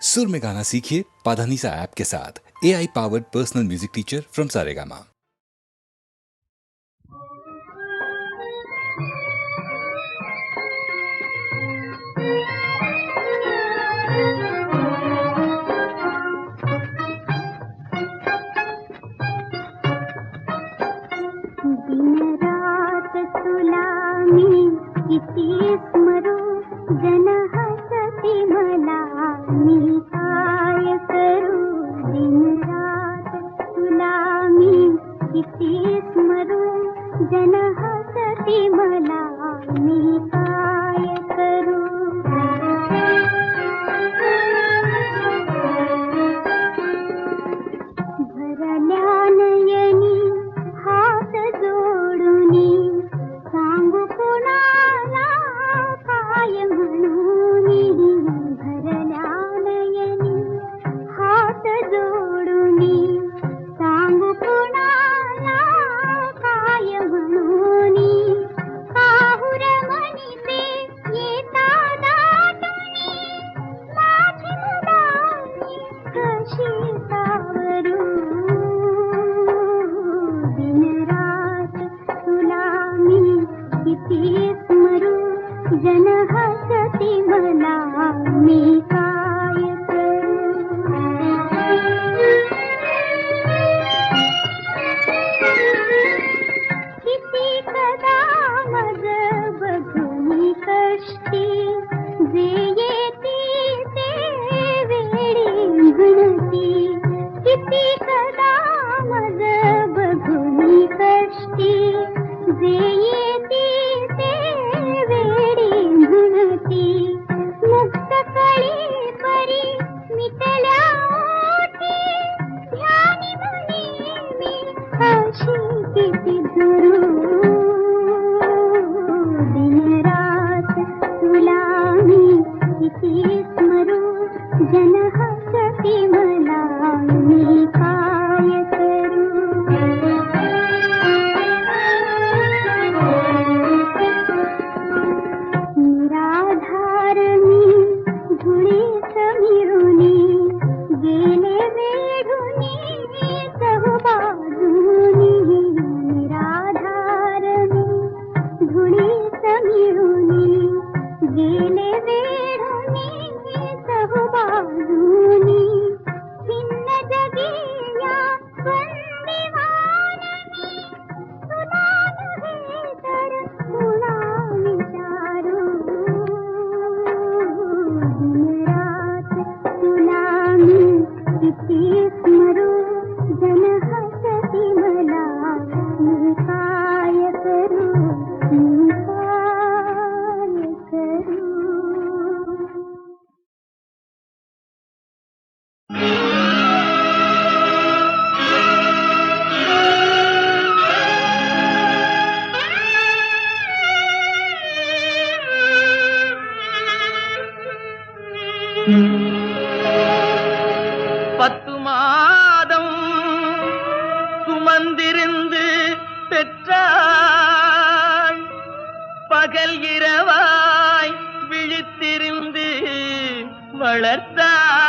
सुर में गाना सीखिए पाधानीसा ऐप के साथ। AI powered personal music teacher from Saregama. दिन रात तुला मी किती स्मरू, जन हसती मला मी काय करू. दिन रात तुला मी किती स्मरू, जन हसती मला मी काय करू. भरल्या नयनी हात जोडूनी, सांगू कुणाला काय म्हणूनी. भरल्या नयनी हात जोडूनी, सांगू कुणाला काय म्हणूनी. काहुर म्हणीते येता दाटूनी, माझी मुलानी कशी सावरू. दिन रात तुला मी किती स्मरू, जन हसती मला मी काय करू. किती कदा मज बघूनी कष्टी, जे येती ते वेळी गणती. किती कदा मज बघूनी कष्टी, जे येती ते वेळी गणती. मुक्त कळी परी मिटल्या ओठी, ध्यानी म्हणी मी अशी किती दुरू. दिन रात तुला मी किती स्मरू, जन हसती मला मी काय करू. निराधार मी धुळीत मिरुनी, गेले वेढूनी चहूबाजूनी. निराधार मी धुळीत मिरुनी, गेले वेढूनी चहूबाजूनी. भिन्न जगी या बंदिवाननी, तुला नव्हे तर कुणा विचारू. दिन रात तुला मी किती स्मरू, जन हसती मला मी काय करू. मी काय करू. பத்து மாதம் சுமந்திருந்து பெற்றாய், பகல் இரவாய் விழித்திருந்து வளர்த்தாய்.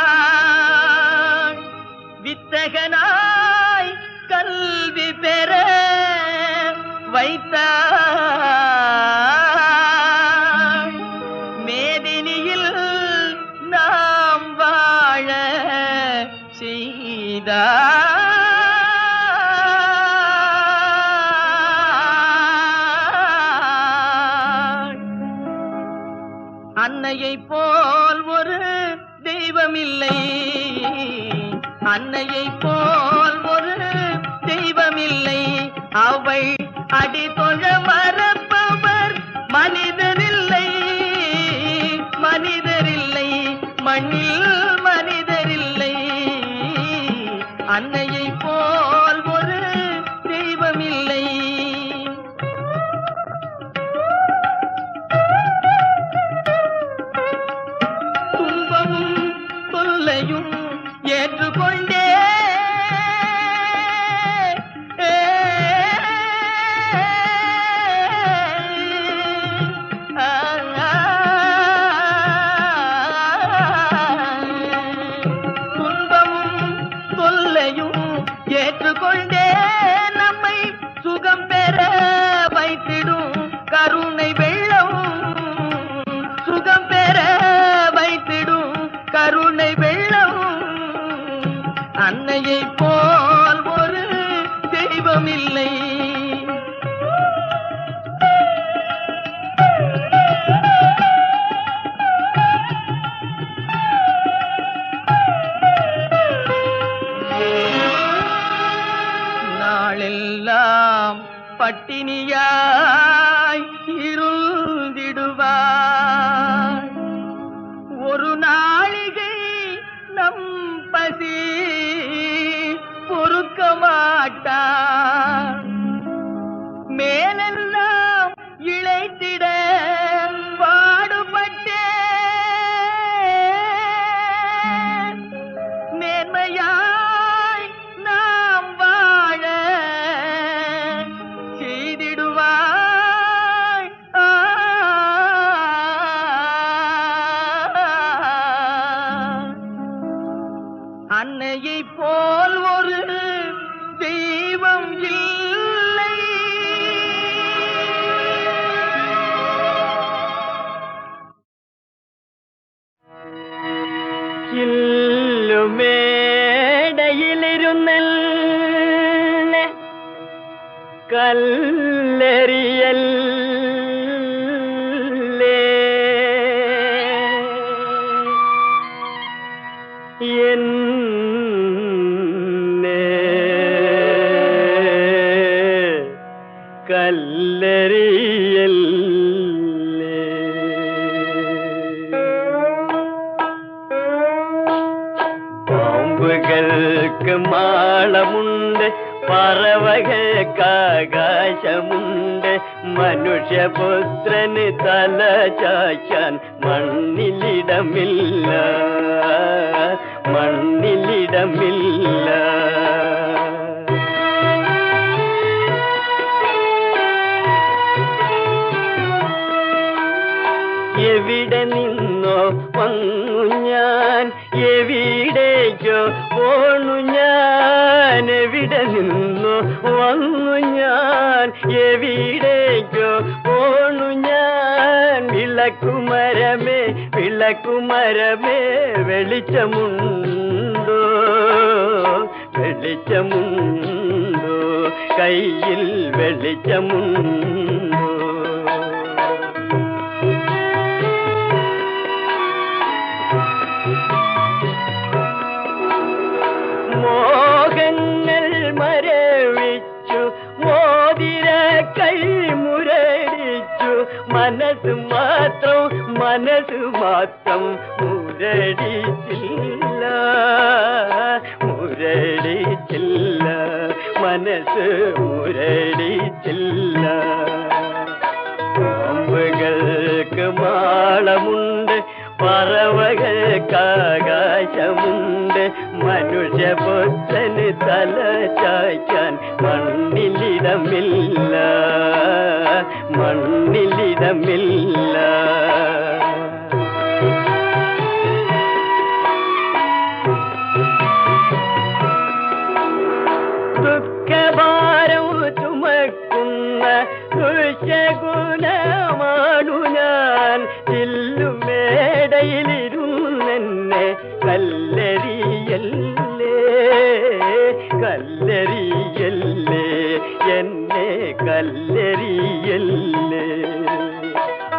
வித்தகனாய் கல்வி பெற வைத்தாய். மேதினியில் நாம் வாழ செய்தாய். அன்னையை போல் ஒரு தெய்வமில்லை, அன்னையை போல் ஒரு தெய்வமில்லை. அவள் அடி தொழ மறப்பவர் மனிதரில்லை, மனிதரில்லை, மண்ணில் மனிதரில்லை. அன்னையை போல் ஒரு தெய்வமில்லை. துன்பமும் தொல்லையும் ஏற்றுக்கொண்டே கருணை வெள்ளம் அன்னையை போல் ஒரு தெய்வம் இல்லை. நாளெல்லாம் பட்டினியாய் இருந்திடுவார். ஒரு நாளிகை நம் பசி பொறுக்க மாட்டார். மேலெல்லாம் இழைத்திட பாடுபட்டேன். மேன்மையாய் நாம் வாழ செய்திடுவாய். அன்னையை போல் ஒரு தெய்வம் இல்லை. ചില്ലുമേടയിലിരുന്നല്ല കല്ലെറിയല്ലേ എന്നെ കല്ലെറിയല്ലേ. പാമ്പുകൾക്ക് മാളമുണ്ട്, പറവകൾക്ക് ആകാശമുണ്ട്, മനുഷ്യപുത്രന് തല ചായ്ക്കാൻ മണ്ണിലിടമില്ല, മണ്ണിലിടമില്ല. എവിടെ നിന്നോ വന്നു ഞാൻ, എവിടേക്കോ പോണു ഞാൻ. എവിടെ നിന്നോ വന്നു ഞാൻ, എവിടേക്കോ പോണു ഞാൻ. വിളക്കുമരമേ വിളക്കുമരമേ വെളിച്ചമുണ്ടോ, വെളിച്ചമുണ്ടോ, കയ്യിൽ വെളിച്ചമുണ്ടോ. മോഹങ്ങൾ മരവിച്ചു, മോതിര കൈ മുരടിച്ചു, മനസ്സ് മാത്രം മുരടിച്ചില്ല, മുരടിച്ചില്ല, മനസ്സ് മുരടിച്ചില്ല. പാമ്പുകൾക്ക് മാളമുണ്ട്, പറവകൾക്ക് ആകാശമുണ്ട്, മനുഷ്യപുത്രന് തല ചായ്ക്കാൻ മണ്ണിലിടമില്ല, മണ്ണിലിടമില്ല. ദുഃഖഭാരം ചുമക്കുന്ന ദുശഗുണമാണു ഞാൻ. ചില്ലുമേടയിലിരുന്നെന്നെ കല്ലെറിയല്ലേ, കല്ലെറിയല്ലേ, എന്നെ കല്ലെറിയല്ലേ.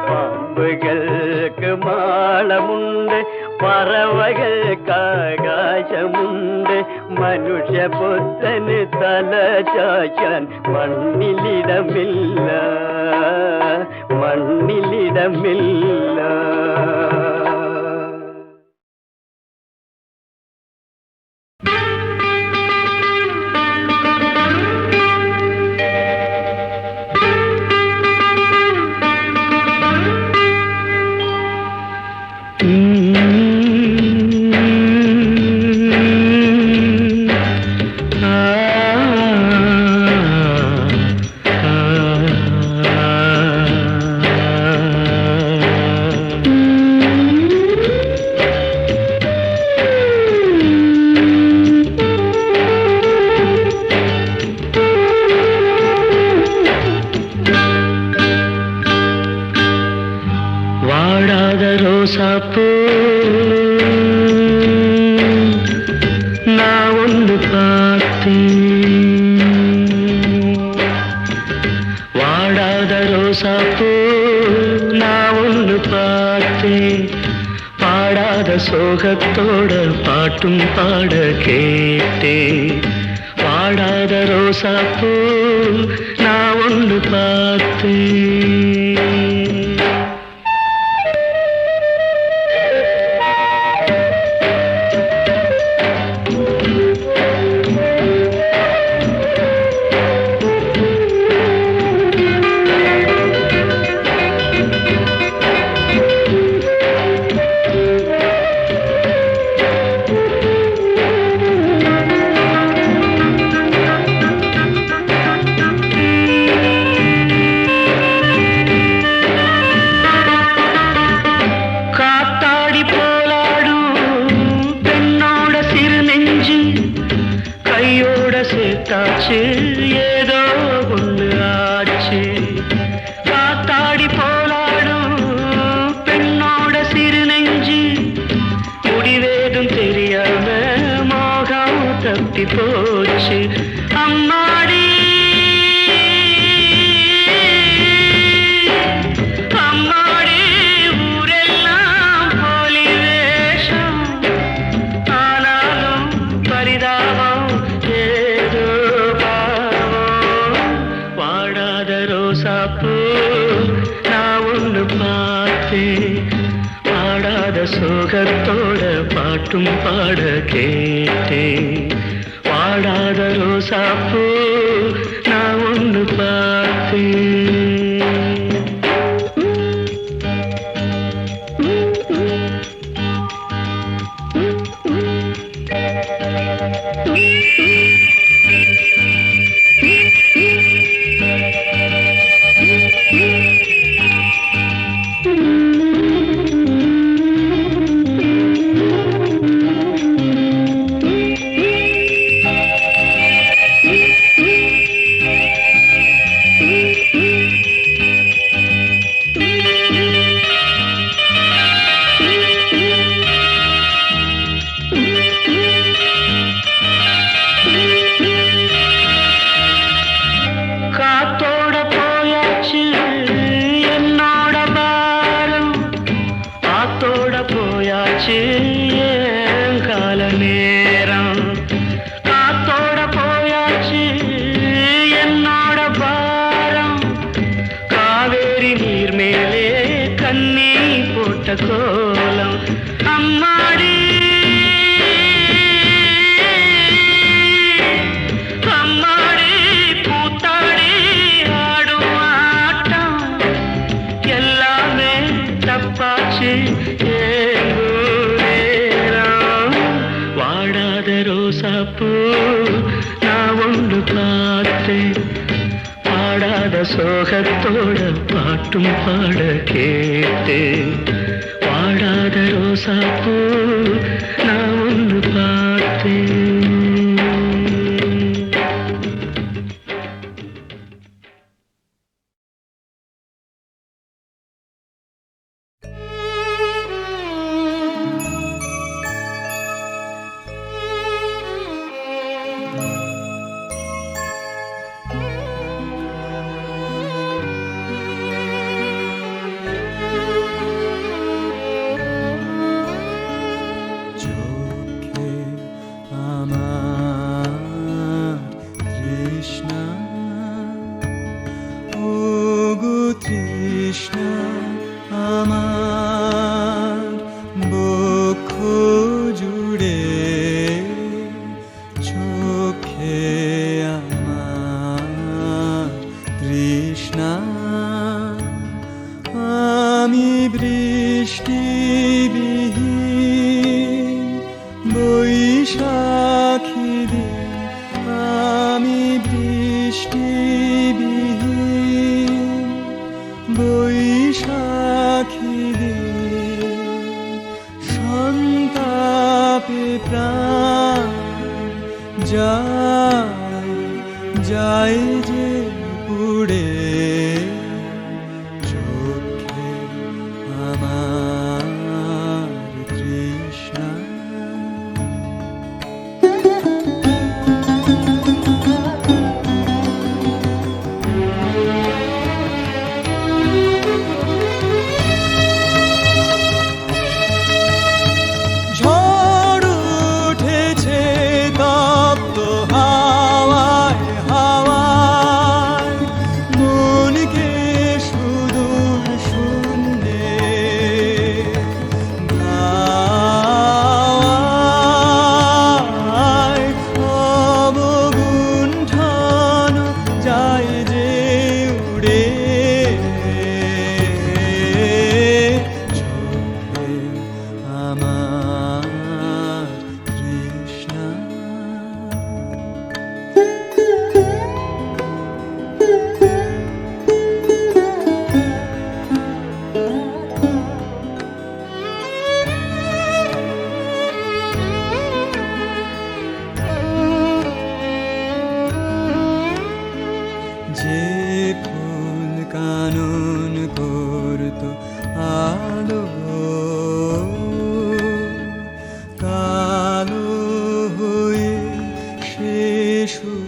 പാമ്പുകൾക്ക് മാളമുണ്ട്, പറവകൾക്ക് ആകാശമുണ്ട്, മനുഷ്യപുത്രന് തല ചായ്ക്കാൻ മണ്ണിലിടമില്ല, മണ്ണിലിടമില്ല. சோகத்தோட பாட்டும் பாட கேட்டே வாடாத ரோசாப்பூ நான் ஒன்று பார்த்தேன். சேர்த்தாச்சு ஏதோ ஒன்று ஆச்சு. காத்தாடி போலாடும் பெண்ணோட சிறு நெஞ்சு முடிவேதும் தெரியாம மோகம் தப்பி போச்சு. அம்மாடி அம்மாடி ஊரெல்லாம் போலி வேஷம் ஆனாலும் பரிதாபம் ரோசாப்பூ நான் ஒன்று பார்த்தேன். பாடாத சோகத்தோட பாட்டும் பாட கேட்டேன். வாடாத ரோசாப்பூ நான் ஒன்று பார்த்தேன். கால நேரம் காத்தோட போயாச்சு என்னோட பாரம். காவேரி நீர் மேலே கண்ணி போட்ட கோலம். அம்மாடி அம்மாடி பூத்தாடி ஆடும் ஆட்டம் எல்லாமே தப்பாச்சு. ரோசாப்பூ நான் ஒன்று பார்த்தேன். பாடாத சோகத்தோட பாட்டும் பாட கேட்டேன். வாடாத ரோசாப்பூ நான் ஒன்று பார்த்தேன்.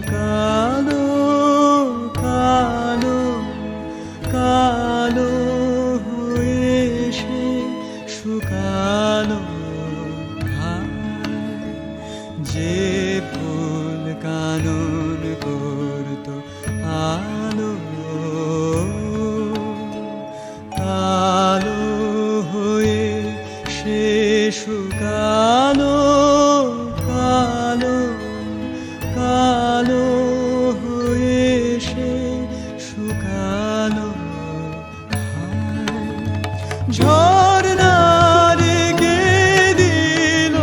कालो कालो कालो এসে শুকালো যে ফুল কানন করতো আলো কালো হয়ে সে শুকালো কালো কালো হয়ে সে শুকালো ঝর্ণা রেখে দিল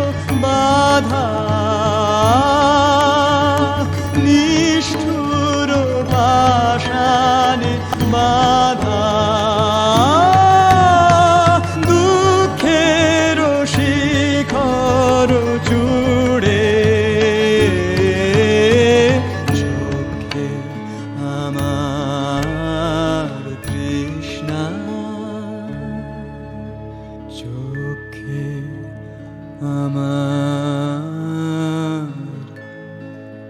বাধা নিষ্ঠুর পাষাণে বাধা দুঃখের শিখর জুড়ে চোখে আমার তৃষ্ণা চোখে আমার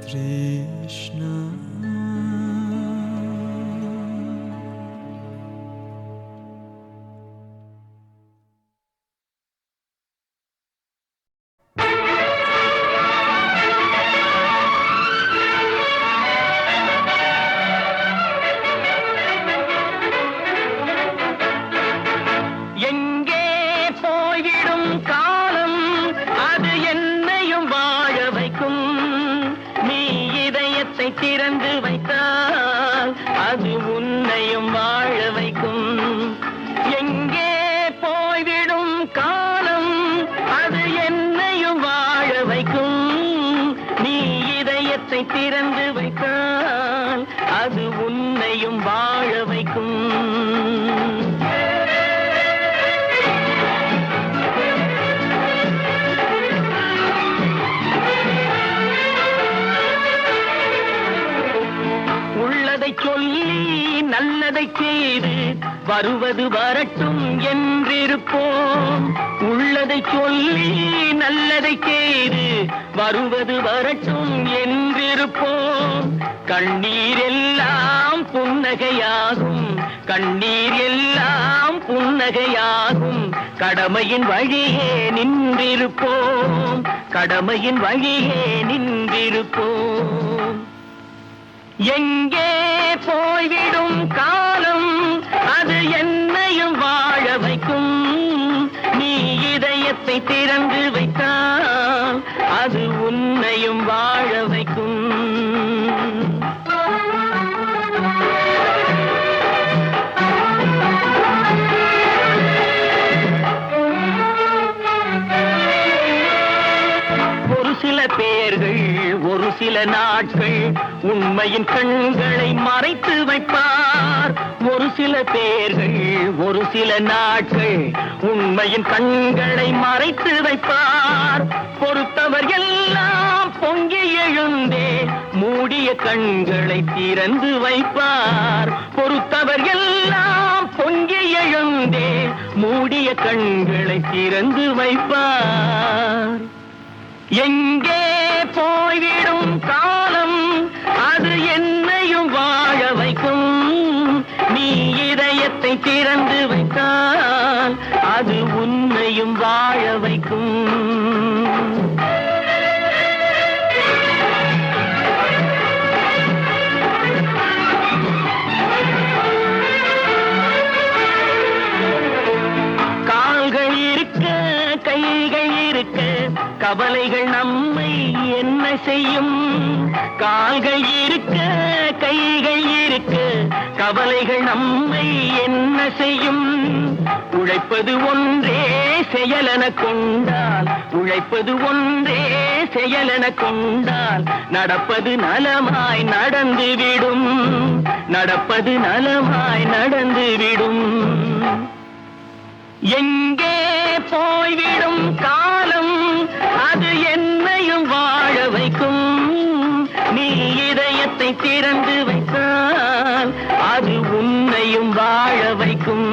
তৃষ্ণা எங்கே போய்விடும் காலம் அது என்னையும் வாழ வைக்கும் நீ இதயத்தை திறந்து வைத்தால் அது உன்னையும் வாழ வைக்கும் எங்கே போய்விடும் காலம் அது என்னையும் வாழ வைக்கும் நீ இதயத்தை திறந்து வைத்தால் அது உன்னையும் வாழ வைக்கும் உள்ளதை சொல்லி நல்லதை செய்து வருவது வரட்டும் என்றிருப்போம் உள்ளதை சொல்லி நல்லதை செய்து வருவது வரட்டும் என்றிருப்போம் கண்ணீர் எல்லாம் புன்னகையாகும் கண்ணீர் எல்லாம் புன்னகையாகும் கடமையின் வழியே நின்றிருப்போம் கடமையின் வழியே நின்றிருப்போம் எங்கே போய்விடும் காலம் அது என்னையும் வாழ வைக்கும் நீ இதயத்தை திறந்து வைத்தால் அது உன்னையும் வாழ வைக்கும் ஒரு சில பேர்கள் ஒரு சில நாட்கள் உண்மையின் கண்களை மறைத்து வைப்பார் ஒரு சில பேர்கள் ஒரு சில நாட்கள் உண்மையின் கண்களை மறைத்து வைப்பார் பொறுத்தவர் எல்லாம் பொங்கி எழுந்தே மூடிய கண்களை திறந்து வைப்பார் பொறுத்தவர் எல்லாம் பொங்கி எழுந்தே மூடிய கண்களை திறந்து வைப்பார் எங்கே போய்விடும் காலம் அது என்னையும் வாழ வைக்கும் நீ இதயத்தை திறந்து வைத்தால் அது உன்னையும் வாழ வைக்கும் கால்கள் இருக்க கைகள் இருக்க கவலைகள் நம்மை என்ன செய்யும் கால்கள் இருக்க கைகள் இருக்க கவலைகள் நம்மை என்ன செய்யும் உழைப்பது ஒன்றே செயலென கொண்டால் உழைப்பது ஒன்றே செயலென கொண்டால் நடப்பது நலமாய் நடந்துவிடும் நடப்பது நலமாய் நடந்துவிடும் எங்கே போய்விடும் காலம் அது என்னையும் வாழ வைக்கும் நீ இதயத்தை திறந்து வைத்தால் அது உன்னையும் வாழ வைக்கும்